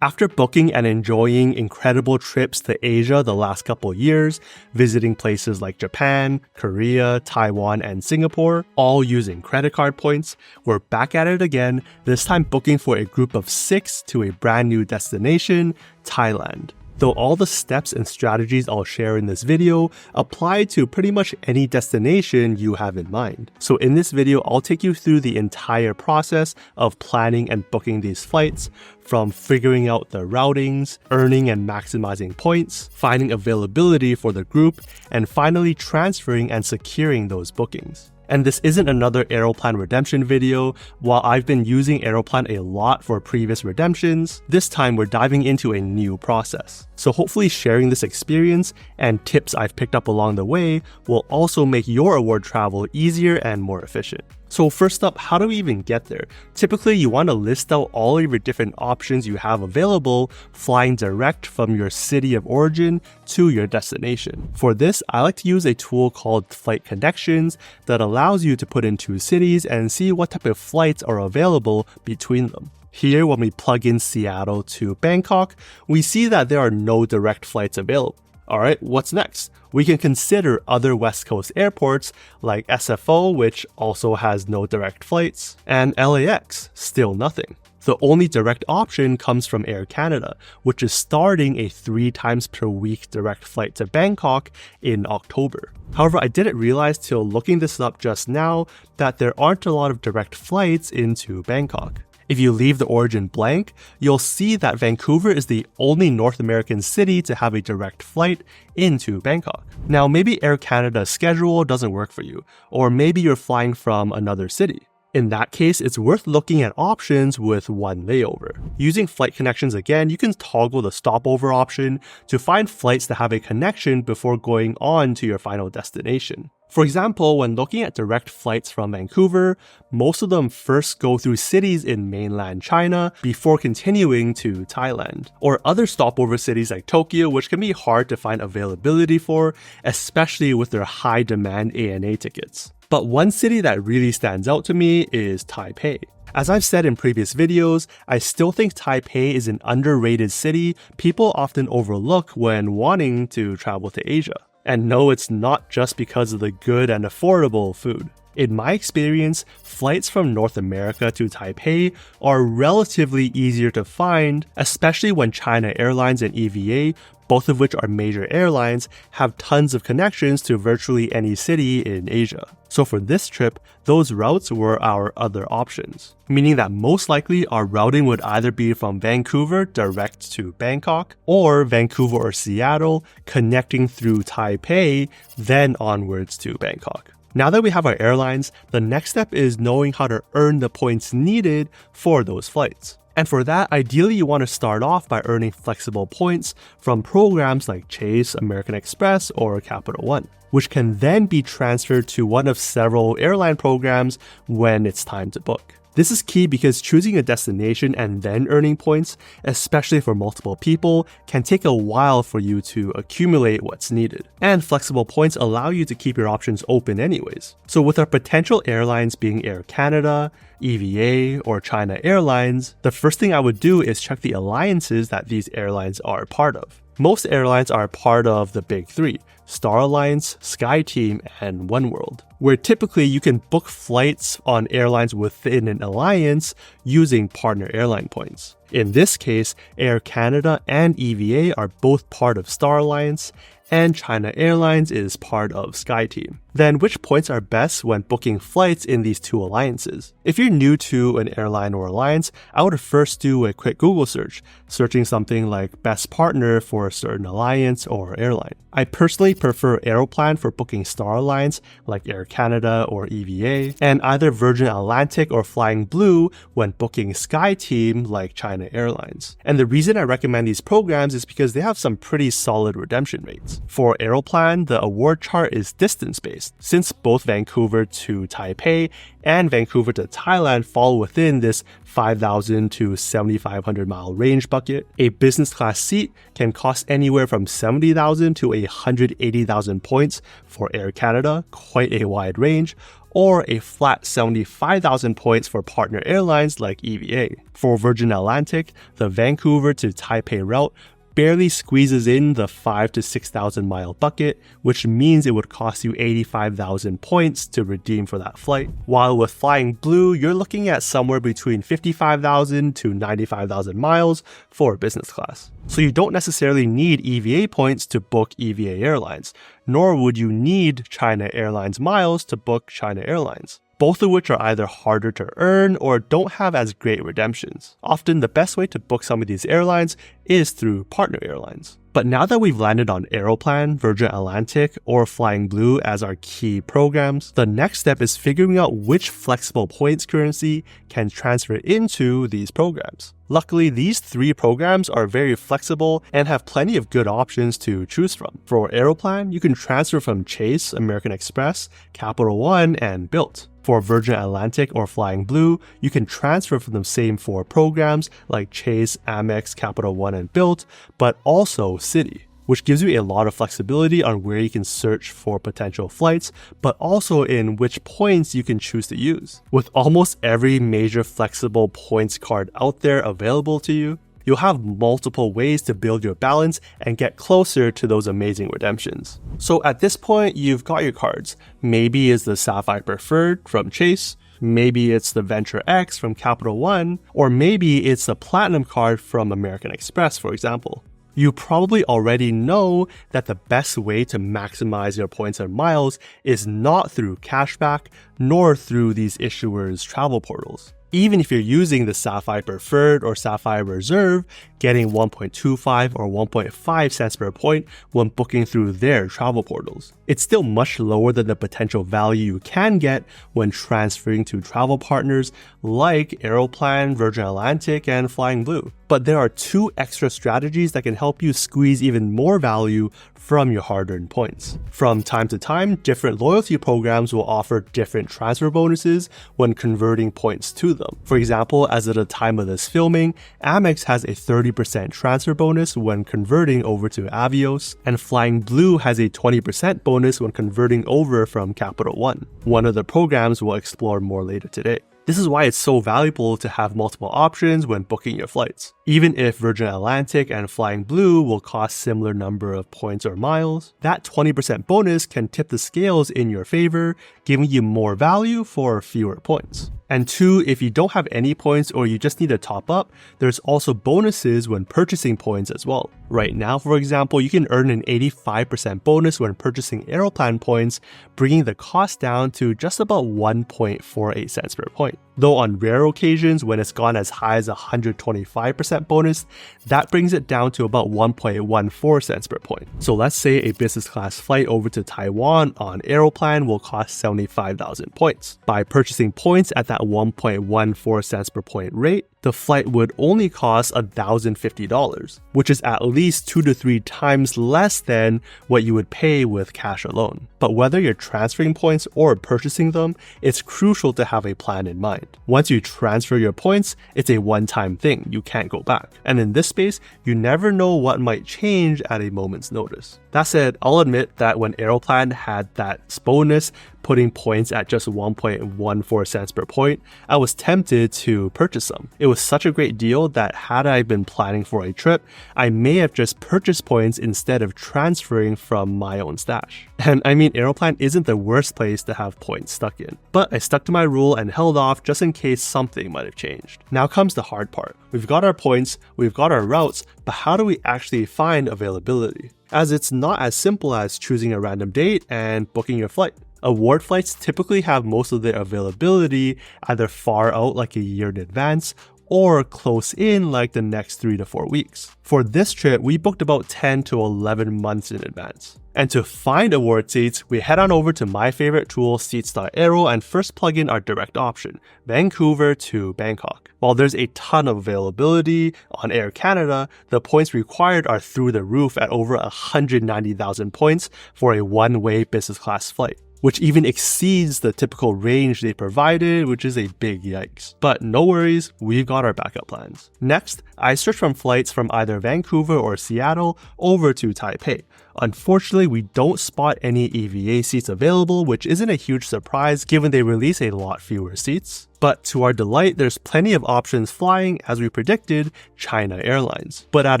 After booking and enjoying incredible trips to Asia the last couple years, visiting places like Japan, Korea, Taiwan, and Singapore, all using credit card points, we're back at it again, this time booking for a group of 6 to a brand new destination, Thailand. Though all the steps and strategies I'll share in this video apply to pretty much any destination you have in mind. So in this video, I'll take you through the entire process of planning and booking these flights, from figuring out the routings, earning and maximizing points, finding availability for the group, and finally transferring and securing those bookings. And this isn't another Aeroplan redemption video. While I've been using Aeroplan a lot for previous redemptions, this time we're diving into a new process. So hopefully sharing this experience and tips I've picked up along the way will also make your award travel easier and more efficient. So first up, how do we even get there? Typically, you want to list out all of your different options you have available flying direct from your city of origin to your destination. For this, I like to use a tool called Flight Connections that allows you to put in 2 cities and see what type of flights are available between them. Here, when we plug in Seattle to Bangkok, we see that there are no direct flights available. Alright, what's next? We can consider other West Coast airports like SFO, which also has no direct flights, and LAX, still nothing. The only direct option comes from Air Canada, which is starting a 3 times per week direct flight to Bangkok in October. However, I didn't realize till looking this up just now that there aren't a lot of direct flights into Bangkok. If you leave the origin blank, you'll see that Vancouver is the only North American city to have a direct flight into Bangkok. Now, maybe Air Canada's schedule doesn't work for you, or maybe you're flying from another city. In that case, it's worth looking at options with 1 layover. Using Flight Connections again, you can toggle the stopover option to find flights that have a connection before going on to your final destination. For example, when looking at direct flights from Vancouver, most of them first go through cities in mainland China before continuing to Thailand, or other stopover cities like Tokyo, which can be hard to find availability for, especially with their high demand ANA tickets. But one city that really stands out to me is Taipei. As I've said in previous videos, I still think Taipei is an underrated city people often overlook when wanting to travel to Asia. And no, it's not just because of the good and affordable food. In my experience, flights from North America to Taipei are relatively easier to find, especially when China Airlines and EVA, both of which are major airlines, have tons of connections to virtually any city in Asia. So for this trip, those routes were our other options, meaning that most likely our routing would either be from Vancouver direct to Bangkok, or Vancouver or Seattle connecting through Taipei, then onwards to Bangkok. Now that we have our airlines, the next step is knowing how to earn the points needed for those flights. And for that, ideally you want to start off by earning flexible points from programs like Chase, American Express, or Capital One, which can then be transferred to one of several airline programs when it's time to book. This is key because choosing a destination and then earning points, especially for multiple people, can take a while for you to accumulate what's needed. And flexible points allow you to keep your options open anyways. So with our potential airlines being Air Canada, EVA, or China Airlines, the first thing I would do is check the alliances that these airlines are part of. Most airlines are part of the big 3, Star Alliance, SkyTeam, and Oneworld, where typically you can book flights on airlines within an alliance using partner airline points. In this case, Air Canada and EVA are both part of Star Alliance, and China Airlines is part of SkyTeam. Then which points are best when booking flights in these 2 alliances? If you're new to an airline or alliance, I would first do a quick Google search, searching something like best partner for a certain alliance or airline. I personally prefer Aeroplan for booking Star Alliance like Air Canada or EVA, and either Virgin Atlantic or Flying Blue when booking SkyTeam like China Airlines. And the reason I recommend these programs is because they have some pretty solid redemption rates. For Aeroplan, the award chart is distance-based, since both Vancouver to Taipei and Vancouver to Thailand fall within this 5,000 to 7,500 mile range bucket. A business class seat can cost anywhere from 70,000 to 180,000 points for Air Canada, quite a wide range, or a flat 75,000 points for partner airlines like EVA. For Virgin Atlantic, the Vancouver to Taipei route barely squeezes in the 5,000 to 6,000 mile bucket, which means it would cost you 85,000 points to redeem for that flight. While with Flying Blue, you're looking at somewhere between 55,000 to 95,000 miles for business class. So you don't necessarily need EVA points to book EVA Airlines, nor would you need China Airlines miles to book China Airlines, both of which are either harder to earn or don't have as great redemptions. Often the best way to book some of these airlines is through partner airlines. But now that we've landed on Aeroplan, Virgin Atlantic, or Flying Blue as our key programs, the next step is figuring out which flexible points currency can transfer into these programs. Luckily, these three programs are very flexible and have plenty of good options to choose from. For Aeroplan, you can transfer from Chase, American Express, Capital One, and Bilt. For Virgin Atlantic or Flying Blue, you can transfer from the same four programs like Chase, Amex, Capital One, and Bilt, but also Citi, which gives you a lot of flexibility on where you can search for potential flights, but also in which points you can choose to use. With almost every major flexible points card out there available to you, you'll have multiple ways to build your balance and get closer to those amazing redemptions. So at this point, you've got your cards. Maybe it's the Sapphire Preferred from Chase, maybe it's the Venture X from Capital One, or maybe it's the Platinum card from American Express, for example. You probably already know that the best way to maximize your points and miles is not through cashback, nor through these issuers' travel portals. Even if you're using the Sapphire Preferred or Sapphire Reserve, getting 1.25 or 1.5 cents per point when booking through their travel portals. It's still much lower than the potential value you can get when transferring to travel partners like Aeroplan, Virgin Atlantic, and Flying Blue. But there are two extra strategies that can help you squeeze even more value from your hard-earned points. From time to time, different loyalty programs will offer different transfer bonuses when converting points to them. For example, as at the time of this filming, Amex has a 30% transfer bonus when converting over to Avios, and Flying Blue has a 20% bonus when converting over from Capital One. One of the programs we'll explore more later today. This is why it's so valuable to have multiple options when booking your flights. Even if Virgin Atlantic and Flying Blue will cost similar number of points or miles, that 20% bonus can tip the scales in your favor, giving you more value for fewer points. And two, if you don't have any points or you just need to top up, there's also bonuses when purchasing points as well. Right now, for example, you can earn an 85% bonus when purchasing Aeroplan points, bringing the cost down to just about 1.48 cents per point. Though on rare occasions, when it's gone as high as 125% bonus, that brings it down to about 1.14 cents per point. So let's say a business class flight over to Taiwan on Aeroplan will cost 75,000 points. By purchasing points at that 1.14 cents per point rate, the flight would only cost $1,050, which is at least 2 to 3 times less than what you would pay with cash alone. But whether you're transferring points or purchasing them, it's crucial to have a plan in mind. Once you transfer your points, it's a one-time thing, you can't go back. And in this space, you never know what might change at a moment's notice. That said, I'll admit that when Aeroplan had that bonus, putting points at just 1.14 cents per point, I was tempted to purchase some. It was such a great deal that had I been planning for a trip, I may have just purchased points instead of transferring from my own stash. And I mean, Aeroplan isn't the worst place to have points stuck in. But I stuck to my rule and held off just in case something might have changed. Now comes the hard part. We've got our points, we've got our routes, but how do we actually find availability? As it's not as simple as choosing a random date and booking your flight. Award flights typically have most of their availability either far out like a year in advance or close in like the next 3 to 4 weeks. For this trip, we booked about 10 to 11 months in advance. And to find award seats, we head on over to my favorite tool, seats.aero, and first plug in our direct option, Vancouver to Bangkok. While there's a ton of availability on Air Canada, the points required are through the roof at over 190,000 points for a one-way business class flight, which even exceeds the typical range they provided, which is a big yikes. But no worries, we've got our backup plans. Next, I searched from flights from either Vancouver or Seattle over to Taipei. Unfortunately, we don't spot any EVA seats available, which isn't a huge surprise given they release a lot fewer seats. But to our delight, there's plenty of options flying, as we predicted, China Airlines, but at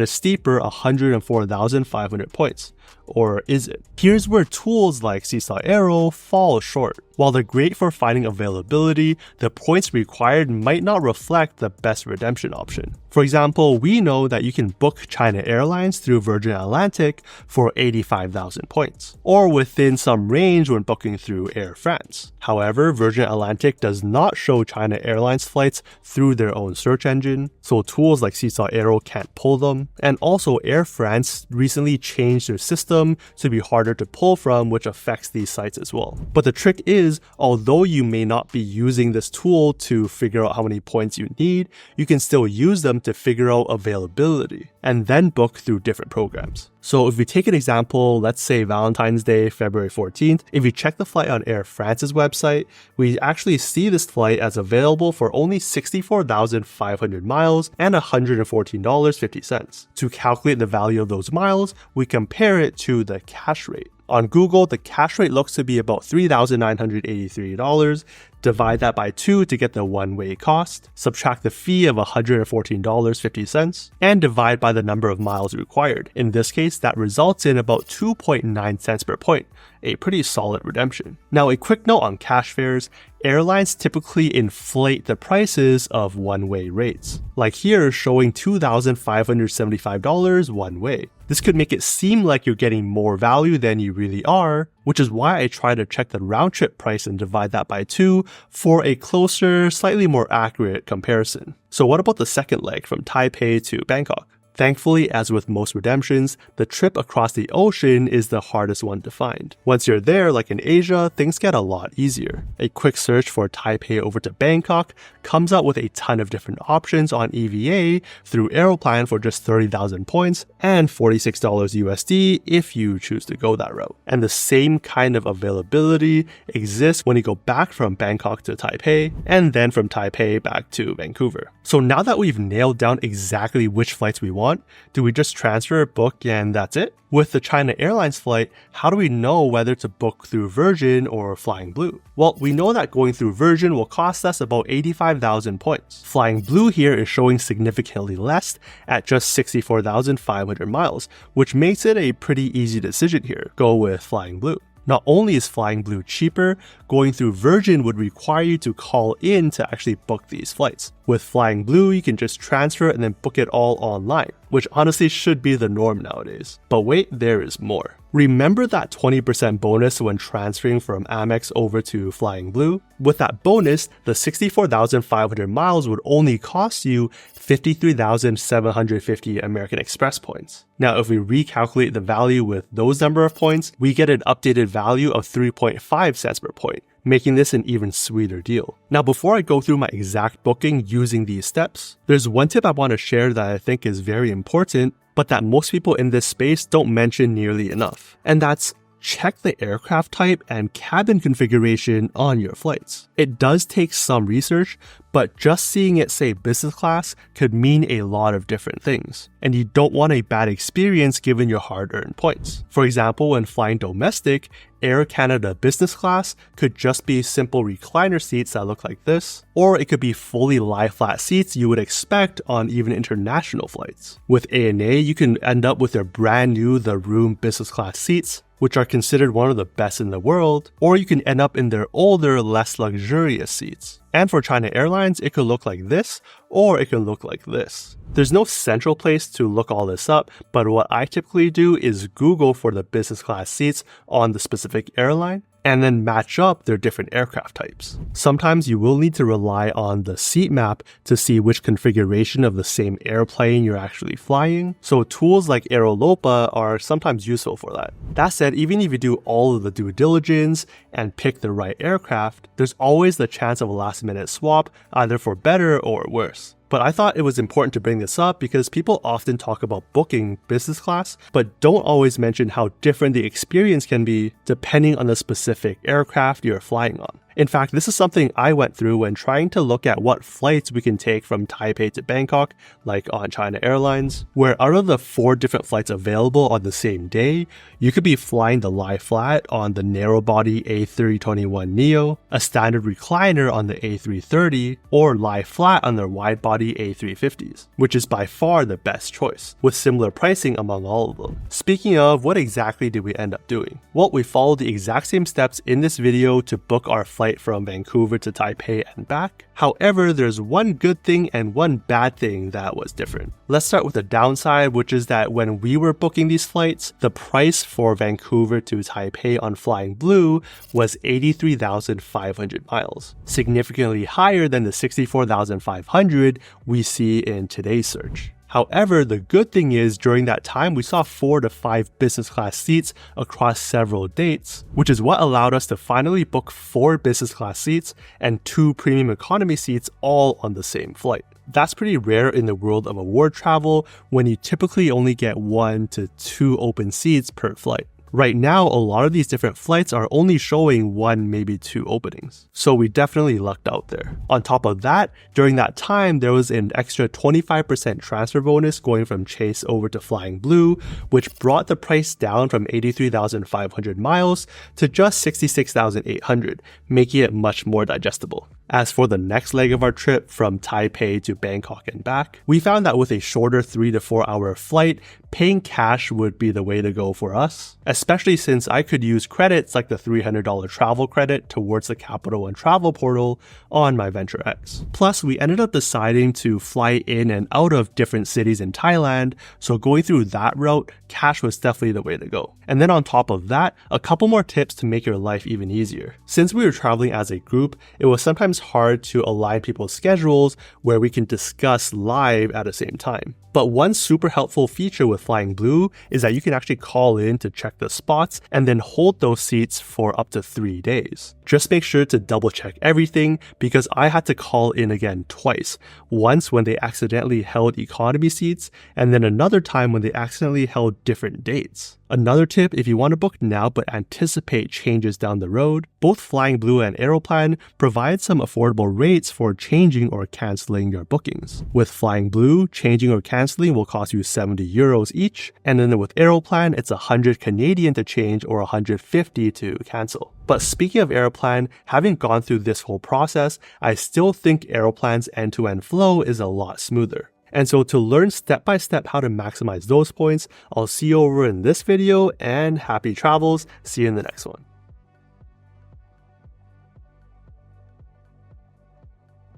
a steeper 104,500 points. Or is it? Here's where tools like seats.aero fall short. While they're great for finding availability, the points required might not reflect the best redemption option. For example, we know that you can book China Airlines through Virgin Atlantic for 85,000 points, or within some range when booking through Air France. However, Virgin Atlantic does not show China Airlines flights through their own search engine, so tools like seats.aero can't pull them. And also, Air France recently changed their system to be harder to pull from, which affects these sites as well. But the trick is, although you may not be using this tool to figure out how many points you need, you can still use them to figure out availability and then book through different programs. So if we take an example, let's say Valentine's Day, February 14th, if you check the flight on Air France's website, we actually see this flight as available for only 64,500 miles and $114.50. To calculate the value of those miles, we compare it to the cash rate. On Google, the cash rate looks to be about $3,983. Divide that by 2 to get the one-way cost, subtract the fee of $114.50, and divide by the number of miles required. In this case, that results in about 2.9 cents per point, a pretty solid redemption. Now, a quick note on cash fares. Airlines typically inflate the prices of one-way rates, like here showing $2,575 one way. This could make it seem like you're getting more value than you really are, which is why I try to check the round-trip price and divide that by 2 for a closer, slightly more accurate comparison. So what about the second leg from Taipei to Bangkok? Thankfully, as with most redemptions, the trip across the ocean is the hardest one to find. Once you're there, like in Asia, things get a lot easier. A quick search for Taipei over to Bangkok comes out with a ton of different options on EVA through Aeroplan for just 30,000 points and $46 USD if you choose to go that route. And the same kind of availability exists when you go back from Bangkok to Taipei and then from Taipei back to Vancouver. So now that we've nailed down exactly which flights we want, do we just transfer a book and that's it? With the China Airlines flight, how do we know whether to book through Virgin or Flying Blue? Well, we know that going through Virgin will cost us about 85,000 points. Flying Blue here is showing significantly less at just 64,500 miles, which makes it a pretty easy decision here. Go with Flying Blue. Not only is Flying Blue cheaper, going through Virgin would require you to call in to actually book these flights. With Flying Blue, you can just transfer and then book it all online, which honestly should be the norm nowadays. But wait, there is more. Remember that 20% bonus when transferring from Amex over to Flying Blue? With that bonus, the 64,500 miles would only cost you 53,750 American Express points. Now, if we recalculate the value with those number of points, we get an updated value of 3.5 cents per point, making this an even sweeter deal. Now, before I go through my exact booking using these steps, there's one tip I want to share that I think is very important, but that most people in this space don't mention nearly enough. And that's check the aircraft type and cabin configuration on your flights. It does take some research, but just seeing it say business class could mean a lot of different things. And you don't want a bad experience given your hard-earned points. For example, when flying domestic, Air Canada business class could just be simple recliner seats that look like this, or it could be fully lie-flat seats you would expect on even international flights. With ANA, you can end up with their brand new The Room business class seats, which are considered one of the best in the world, or you can end up in their older, less luxurious seats. And for China Airlines, it could look like this, or it can look like this. There's no central place to look all this up, but what I typically do is Google for the business class seats on the specific airline, and then match up their different aircraft types. Sometimes you will need to rely on the seat map to see which configuration of the same airplane you're actually flying, so tools like Aerolopa are sometimes useful for that. That said, even if you do all of the due diligence and pick the right aircraft, there's always the chance of a last-minute swap, either for better or worse. But I thought it was important to bring this up because people often talk about booking business class, but don't always mention how different the experience can be depending on the specific aircraft you're flying on. In fact, this is something I went through when trying to look at what flights we can take from Taipei to Bangkok, like on China Airlines, where out of the 4 different flights available on the same day, you could be flying the lie flat on the narrow-body A321neo, a standard recliner on the A330, or lie flat on the wide-body A350s, which is by far the best choice, with similar pricing among all of them. Speaking of, what exactly did we end up doing? Well, we followed the exact same steps in this video to book our flight from Vancouver to Taipei and back. However, there's one good thing and one bad thing that was different. Let's start with the downside, which is that when we were booking these flights, the price for Vancouver to Taipei on Flying Blue was 83,500 miles, significantly higher than the 64,500 we see in today's search. However, the good thing is during that time we saw 4 to 5 business class seats across several dates, which is what allowed us to finally book 4 business class seats and 2 premium economy seats all on the same flight. That's pretty rare in the world of award travel when you typically only get 1 to 2 open seats per flight. Right now, a lot of these different flights are only showing 1, maybe 2 openings. So we definitely lucked out there. On top of that, during that time, there was an extra 25% transfer bonus going from Chase over to Flying Blue, which brought the price down from 83,500 miles to just 66,800, making it much more digestible. As for the next leg of our trip from Taipei to Bangkok and back, we found that with a shorter 3 to 4 hour flight, paying cash would be the way to go for us, especially since I could use credits like the $300 travel credit towards the Capital One travel portal on my Venture X. Plus, we ended up deciding to fly in and out of different cities in Thailand, so going through that route, cash was definitely the way to go. And then on top of that, a couple more tips to make your life even easier. Since we were traveling as a group, it was sometimes hard to align people's schedules where we can discuss live at the same time. But one super helpful feature with Flying Blue is that you can actually call in to check the spots and then hold those seats for up to 3 days. Just make sure to double check everything because I had to call in again twice. Once when they accidentally held economy seats and then another time when they accidentally held different dates. Another tip, if you want to book now but anticipate changes down the road, both Flying Blue and Aeroplan provide some affordable rates for changing or canceling your bookings. With Flying Blue, changing or canceling will cost you 70 euros each, and then with Aeroplan, it's 100 Canadian to change or 150 to cancel. But speaking of Aeroplan, having gone through this whole process, I still think Aeroplan's end-to-end flow is a lot smoother. And so to learn step by step how to maximize those points, I'll see you over in this video and happy travels. See you in the next one.